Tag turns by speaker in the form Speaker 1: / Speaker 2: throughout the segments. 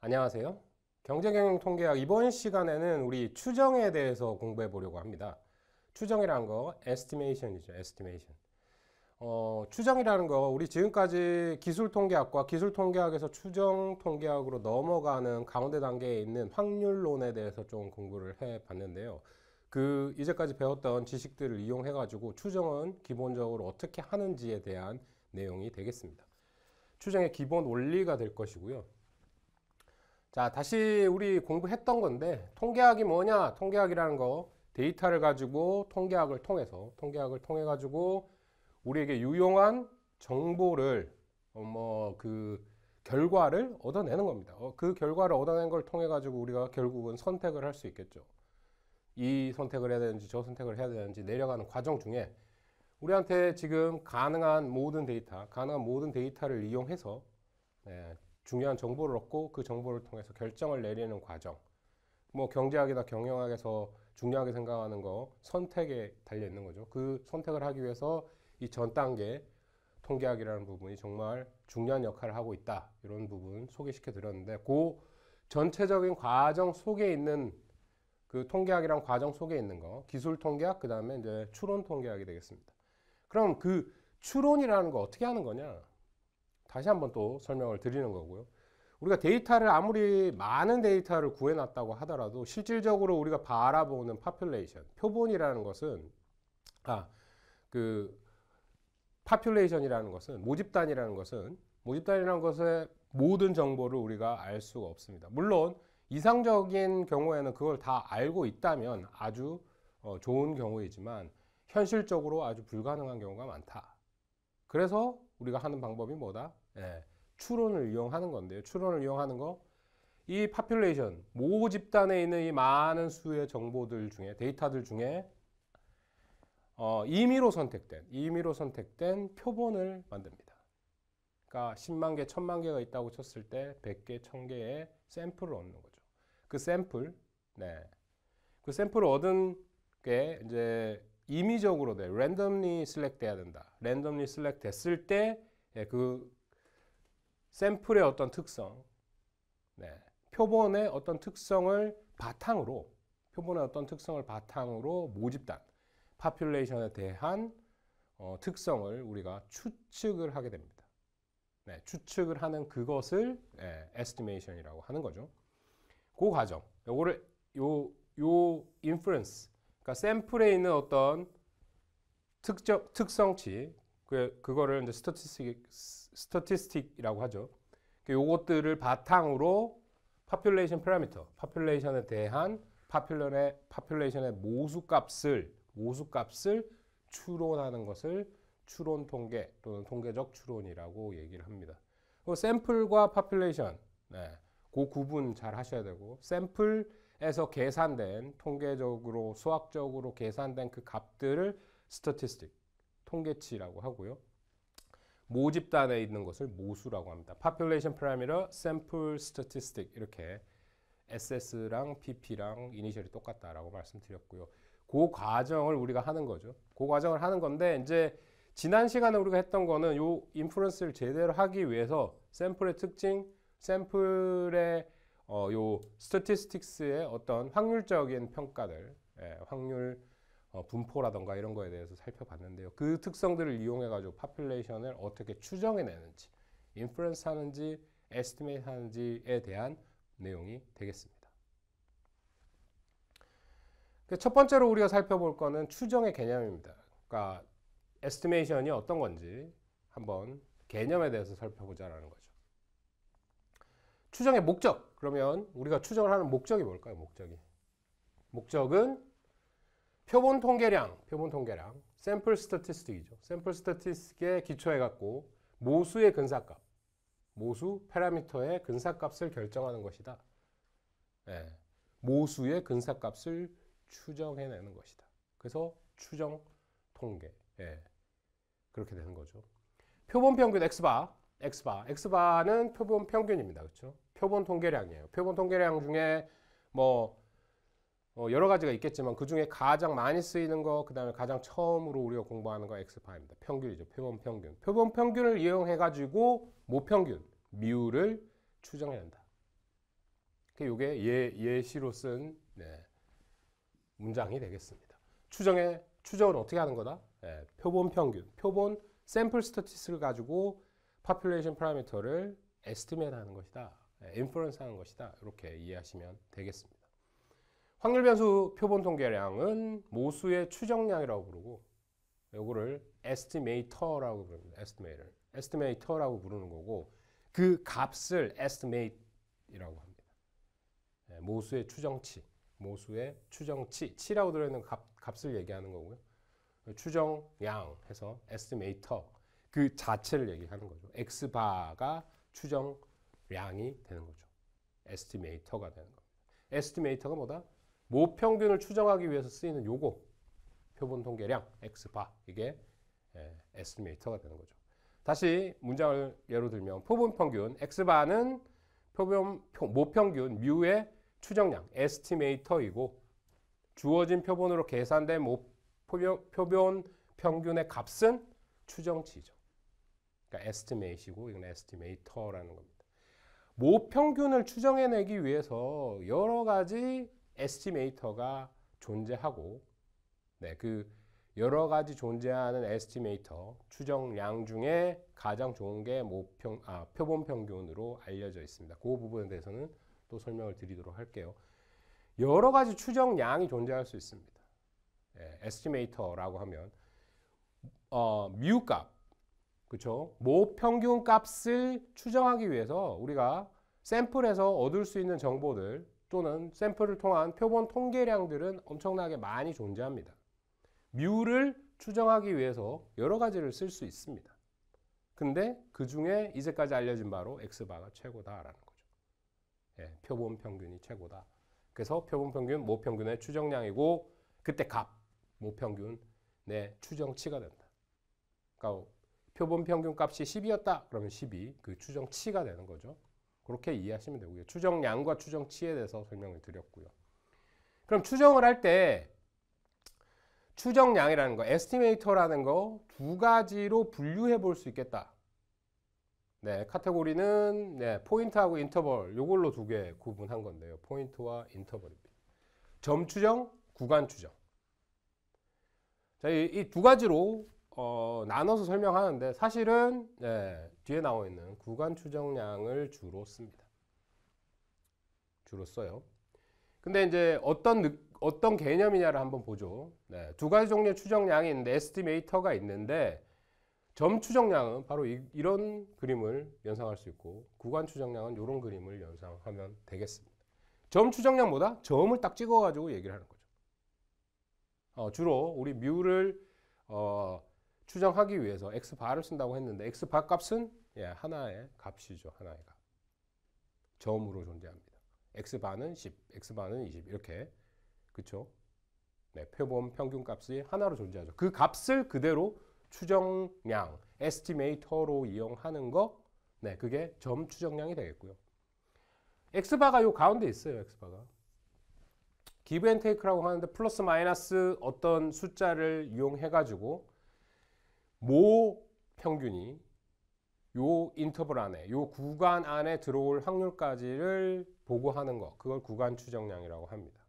Speaker 1: 안녕하세요. 경제경영통계학 이번 시간에는 우리 추정에 대해서 공부해 보려고 합니다. 추정이라는 거 estimation이죠. estimation. 추정이라는 거 우리 지금까지 기술통계학과 기술통계학에서 추정통계학으로 넘어가는 가운데 단계에 있는 확률론에 대해서 좀 공부를 해 봤는데요. 이제까지 배웠던 지식들을 이용해 가지고 추정은 기본적으로 어떻게 하는지에 대한 내용이 되겠습니다. 추정의 기본 원리가 될 것이고요. 자, 다시 우리 공부했던 건데 통계학이 뭐냐? 통계학이라는 거 데이터를 가지고 통계학을 통해 가지고 우리에게 유용한 정보를 결과를 얻어내는 겁니다. 그 결과를 얻어낸 걸 통해 가지고 우리가 결국은 선택을 할 수 있겠죠. 이 선택을 해야 되는지 저 선택을 해야 되는지 내려가는 과정 중에 우리한테 지금 가능한 모든 데이터를 이용해서 중요한 정보를 얻고 그 정보를 통해서 결정을 내리는 과정. 경제학이나 경영학에서 중요하게 생각하는 거 선택에 달려 있는 거죠. 그 선택을 하기 위해서 이 전 단계 통계학이라는 부분이 정말 중요한 역할을 하고 있다. 이런 부분 소개시켜 드렸는데 그 전체적인 과정 속에 있는 그 통계학이란 과정 속에 있는 거 기술 통계학 그다음에 이제 추론 통계학이 되겠습니다. 그럼 그 추론이라는 거 어떻게 하는 거냐? 다시 한번 또 설명을 드리는 거고요. 우리가 데이터를 아무리 많은 데이터를 구해놨다고 하더라도 실질적으로 우리가 바라보는 population, 표본이라는 것은 population이라는 것은 모집단이라는 것의 모든 정보를 우리가 알 수가 없습니다. 물론 이상적인 경우에는 그걸 다 알고 있다면 아주 좋은 경우이지만 현실적으로 아주 불가능한 경우가 많다. 그래서 우리가 하는 방법이 뭐다? 추론을 이용하는 건데요. 추론을 이용하는 거, 이 population, 모 집단에 있는 이 많은 수의 정보들 중에, 데이터들 중에 임의로 선택된 표본을 만듭니다. 그러니까 10만 개, 1000만 개가 있다고 쳤을 때 100개, 1000개의 샘플을 얻는 거죠. 그 샘플을 얻은 게 이제 임의적으로 randomly select 돼야 된다. randomly select 됐을 때 그 샘플의 어떤 특성, 표본의 어떤 특성을 바탕으로 모집단, population에 대한 특성을 우리가 추측을 하게 됩니다. 추측을 하는 그것을 estimation이라고 하는 거죠. 그 과정, 요거를 요 inference, 그러니까 샘플에 있는 어떤 특성치, 그거를 이제 스태티스틱이라고 하죠. 요것들을 바탕으로 population parameter, population에 대한 population의 모수값을 추론하는 것을 추론 통계 또는 통계적 추론이라고 얘기를 합니다. 샘플과 population, 그 구분 잘 하셔야 되고, 샘플에서 계산된 통계적으로 수학적으로 계산된 그 값들을 statistic, 통계치라고 하고요. 모집단에 있는 것을 모수라고 합니다. population parameter, sample statistic 이렇게 SS랑 PP랑 이니셜이 똑같다라고 말씀드렸고요. 그 과정을 우리가 하는 거죠. 그 과정을 하는 건데 이제 지난 시간에 우리가 했던 거는 요 인프런스를 제대로 하기 위해서 샘플의 특징, 샘플의 요 스태티스틱스의 어떤 확률적인 평가들, 확률 분포라던가 이런 거에 대해서 살펴봤는데요. 그 특성들을 이용해 가지고 population을 어떻게 추정해내는지, inference 하는지, estimate 하는지에 대한 내용이 되겠습니다. 첫 번째로 우리가 살펴볼 거는 추정의 개념입니다. 그러니까 estimation이 어떤 건지 한번 개념에 대해서 살펴보자라는 거죠. 추정의 목적. 그러면 우리가 추정을 하는 목적이 뭘까요? 목적은 표본 통계량, 샘플 스태티스틱이죠. 샘플 스태티스틱에 기초해 갖고 모수의 근사값, 모수 파라미터의 근사값을 결정하는 것이다. 모수의 근사값을 추정해내는 것이다. 그래서 추정 통계, 그렇게 되는 거죠. 표본 평균 X바는 표본 평균입니다. 그렇죠? 표본 통계량이에요. 표본 통계량 중에 여러 가지가 있겠지만 그 중에 가장 많이 쓰이는 거, 그 다음에 가장 처음으로 우리가 공부하는 거 X파입니다. 평균이죠. 표본 평균. 표본 평균을 이용해 가지고 모평균, 미우를 추정해야 한다. 이게 예시로 쓴 문장이 되겠습니다. 추정은 어떻게 하는 거다? 표본 평균, 표본 샘플 스태티스틱을 가지고 population parameter를 estimate 하는 것이다. inference 하는 것이다. 이렇게 이해하시면 되겠습니다. 확률 변수 표본 통계량은 모수의 추정량이라고 부르고 요거를 estimator라고 부릅니다. estimator라고 부르는 거고 그 값을 estimate이라고 합니다. 모수의 추정치, 치라고 들어있는 값을 얘기하는 거고요. 추정량 해서 estimator 그 자체를 얘기하는 거죠. x바가 추정량이 되는 거죠. estimator가 되는 겁니다. estimator가 뭐다? 모평균을 추정하기 위해서 쓰이는 요거 표본 통계량 x바 이게 estimator가 되는 거죠. 다시 문장을 예로 들면 표본 평균 x바는 모평균 뮤의 추정량 estimator이고 주어진 표본으로 계산된 표본 평균의 값은 추정치죠. 그러니까 estimate이고 이건 estimator라는 겁니다. 모평균을 추정해내기 위해서 여러 가지 estimator가 존재하고 그 여러 가지 존재하는 에스티메이터 추정량 중에 가장 좋은 게 표본 평균으로 알려져 있습니다. 그 부분에 대해서는 또 설명을 드리도록 할게요. 여러 가지 추정량이 존재할 수 있습니다. 에스티메이터라고 하면 뮤 값, 그렇죠? 모평균 값을 추정하기 위해서 우리가 샘플에서 얻을 수 있는 정보들 또는 샘플을 통한 표본 통계량들은 엄청나게 많이 존재합니다. 뮤를 추정하기 위해서 여러 가지를 쓸 수 있습니다. 근데 그 중에 이제까지 알려진 바로 x바가 최고다라는 거죠. 표본 평균이 최고다. 그래서 표본 평균, 모평균의 추정량이고 그때 값, 모평균의 추정치가 된다. 그러니까 표본 평균 값이 10이었다. 그러면 10이 그 추정치가 되는 거죠. 그렇게 이해하시면 되고요. 추정량과 추정치에 대해서 설명을 드렸고요. 그럼 추정을 할 때 추정량이라는 거, 에스티메이터라는 거 두 가지로 분류해 볼 수 있겠다. 카테고리는 포인트하고 인터벌 요걸로 두 개 구분한 건데요. 포인트와 인터벌입니다. 점 추정, 구간 추정. 자, 이 두 가지로 나눠서 설명하는데 사실은 뒤에 나와 있는 구간 추정량을 주로 씁니다. 주로 써요. 근데 이제 어떤 개념이냐를 한번 보죠. 두 가지 종류의 추정량이 있는데 에스티메이터가 있는데 점 추정량은 바로 이런 그림을 연상할 수 있고 구간 추정량은 이런 그림을 연상하면 되겠습니다. 점 추정량보다 점을 딱 찍어가지고 얘기를 하는 거죠. 주로 우리 뮤를 추정하기 위해서 x바를 쓴다고 했는데 x바 값은 하나의 값이죠. 하나의 값. 점으로 존재합니다. x바는 10, x바는 20 이렇게 그쵸? 표본 평균 값이 하나로 존재하죠. 그 값을 그대로 추정량, 에스티메이터로 이용하는 거 그게 점 추정량이 되겠고요. x바가 요 가운데 있어요. x바가. give and take라고 하는데 플러스 마이너스 어떤 숫자를 이용해 가지고 모 평균이 요 인터벌 안에 요 구간 안에 들어올 확률까지를 보고하는 거 그걸 구간 추정량이라고 합니다.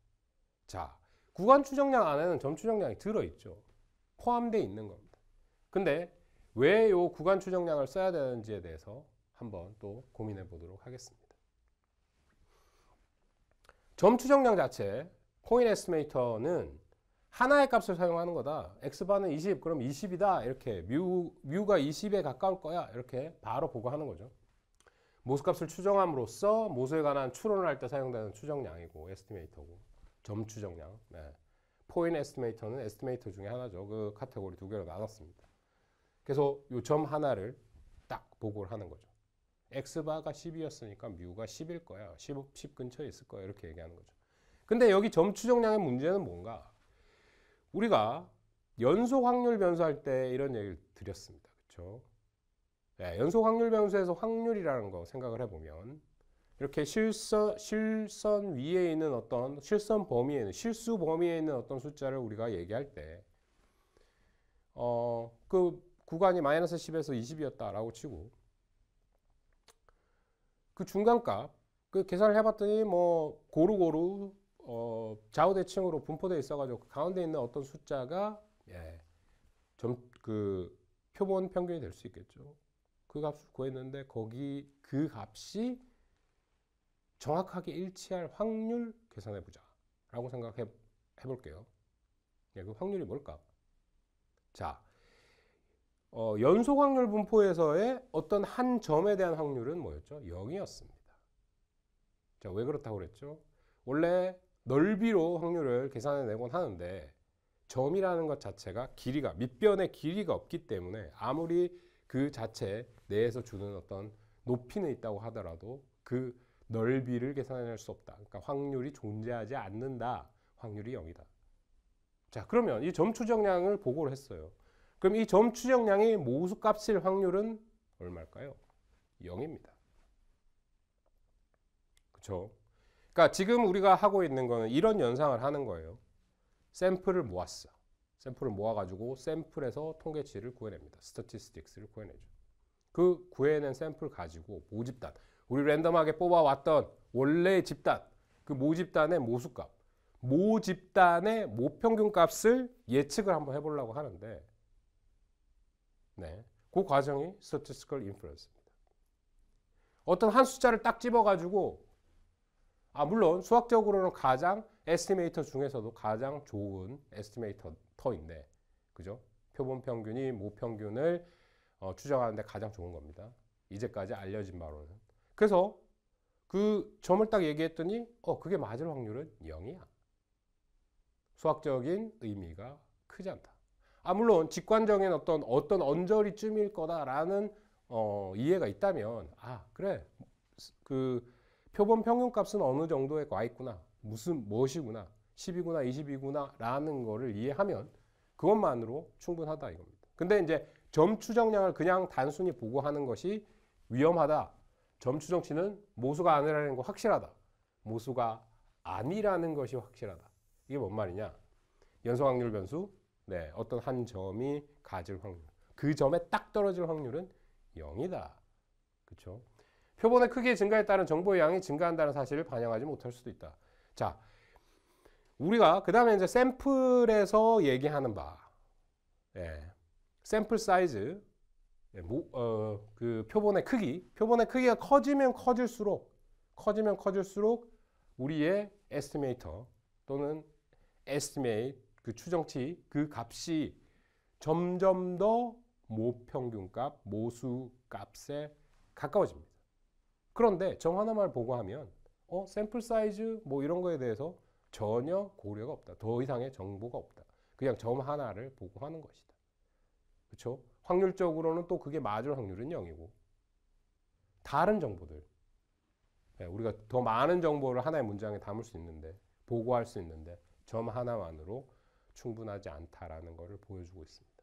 Speaker 1: 자, 구간 추정량 안에는 점 추정량이 들어있죠. 포함되어 있는 겁니다. 근데 왜 요 구간 추정량을 써야 되는지에 대해서 한번 또 고민해 보도록 하겠습니다. 점 추정량 자체 포인트 에스티메이터는 하나의 값을 사용하는 거다. x바는 20, 그럼 20이다. 이렇게 뮤가 20에 가까울 거야. 이렇게 바로 보고하는 거죠. 모수값을 추정함으로써 모수에 관한 추론을 할 때 사용되는 추정량이고 에스티메이터고 점 추정량. 포인트 에스티메이터는 에스티메이터 중에 하나죠. 그 카테고리 두 개로 나눴습니다. 그래서 이 점 하나를 딱 보고를 하는 거죠. x바가 10이었으니까 뮤가 10일 거야. 10 근처에 있을 거야. 이렇게 얘기하는 거죠. 근데 여기 점 추정량의 문제는 뭔가? 우리가 연속 확률 변수할 때 이런 얘기를 드렸습니다. 그렇죠? 연속 확률 변수에서 확률이라는 거 생각을 해보면 이렇게 실선 위에 있는 어떤 실선 범위에 있는 실수 범위에 있는 어떤 숫자를 우리가 얘기할 때 그 구간이 마이너스 10에서 20이었다라고 치고 그 중간값 그 계산을 해봤더니 뭐 고루고루 좌우대칭으로 분포되어 있어가지고 그 가운데 있는 어떤 숫자가 그 표본 평균이 될 수 있겠죠. 그 값을 구했는데 거기 그 값이 정확하게 일치할 확률 계산해 보자 라고 생각해 볼게요. 그 확률이 뭘까? 자, 연속 확률 분포에서의 어떤 한 점에 대한 확률은 뭐였죠? 0이었습니다. 자, 왜 그렇다고 그랬죠? 원래 넓이로 확률을 계산해내곤 하는데 점이라는 것 자체가 길이가 밑변의 길이가 없기 때문에 아무리 그 자체 내에서 주는 어떤 높이는 있다고 하더라도 그 넓이를 계산해낼 수 없다. 그러니까 확률이 존재하지 않는다. 확률이 0이다. 자, 그러면 이 점 추정량을 보고를 했어요. 그럼 이 점 추정량이 모수값일 확률은 얼마일까요? 0입니다. 그렇죠? 그러니까 지금 우리가 하고 있는 거는 이런 연상을 하는 거예요. 샘플을 모았어. 샘플을 모아가지고 샘플에서 통계치를 구해냅니다. 스태티스틱스를 구해내죠. 그 구해낸 샘플 가지고 모집단, 우리 랜덤하게 뽑아왔던 원래의 집단, 그 모집단의 모수값, 모집단의 모평균값을 예측을 한번 해보려고 하는데, 그 과정이 statistical inference입니다. 어떤 한 숫자를 딱 집어가지고, 물론 수학적으로는 가장 에스티메이터 중에서도 가장 좋은 에스티메이터인데, 그죠? 표본 평균이 모평균을 추정하는데 가장 좋은 겁니다. 이제까지 알려진 바로는. 그래서 그 점을 딱 얘기했더니 그게 맞을 확률은 0이야. 수학적인 의미가 크지 않다. 물론 직관적인 어떤 언저리쯤일 거다라는 이해가 있다면 그래. 그 표본 평균값은 어느 정도에 와 있구나. 무엇이구나. 10이구나, 20이구나 라는 거를 이해하면 그것만으로 충분하다 이겁니다. 근데 이제 점 추정량을 그냥 단순히 보고하는 것이 위험하다. 점 추정치는 모수가 아니라는 거 확실하다. 모수가 아니라는 것이 확실하다. 이게 뭔 말이냐? 연속 확률 변수, 어떤 한 점이 가질 확률. 그 점에 딱 떨어질 확률은 0이다. 그렇죠? 표본의 크기의 증가에 따른 정보의 양이 증가한다는 사실을 반영하지 못할 수도 있다. 자, 우리가 그 다음에 이제 샘플에서 얘기하는 바, 샘플 사이즈, 그 표본의 크기가 커지면 커질수록 우리의 에스티메이터 또는 에스티메이트 그 추정치 그 값이 점점 더 모평균값, 모수값에 가까워집니다. 그런데 점 하나만 보고 하면 샘플 사이즈 뭐 이런 거에 대해서 전혀 고려가 없다. 더 이상의 정보가 없다. 그냥 점 하나를 보고 하는 것이다. 그렇죠? 확률적으로는 또 그게 맞을 확률은 0이고 다른 정보들 우리가 더 많은 정보를 하나의 문장에 담을 수 있는데 보고할 수 있는데 점 하나만으로 충분하지 않다라는 것을 보여주고 있습니다.